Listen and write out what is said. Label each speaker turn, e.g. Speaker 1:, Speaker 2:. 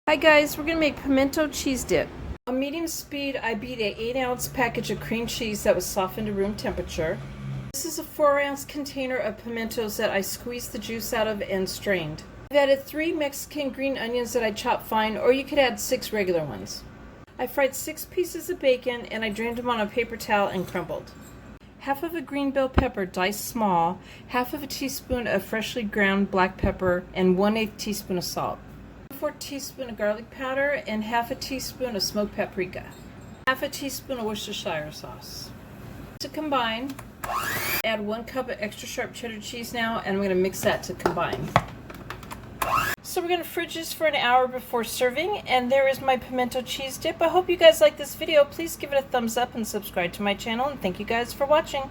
Speaker 1: Hi guys, we're going to make pimento cheese dip. On medium speed, I beat a 8-ounce package of cream cheese that was softened to room temperature. This is a 4-ounce container of pimentos that I squeezed the juice out of and strained. I've added 3 Mexican green onions that I chopped fine, or you could add 6 regular ones. I fried 6 pieces of bacon and I drained them on a paper towel and crumbled. Half of a green bell pepper diced small, half of a teaspoon of freshly ground black pepper, and 1/8 teaspoon of salt. 1/4 teaspoon of garlic powder and half a teaspoon of smoked paprika. Half a teaspoon of Worcestershire sauce. To combine, add 1 cup of extra sharp cheddar cheese now, and I'm going to mix that to combine. So we're going to fridge this for an hour before serving, and there is my pimento cheese dip. I hope you guys like this video. Please give it a thumbs up and subscribe to my channel, and thank you guys for watching.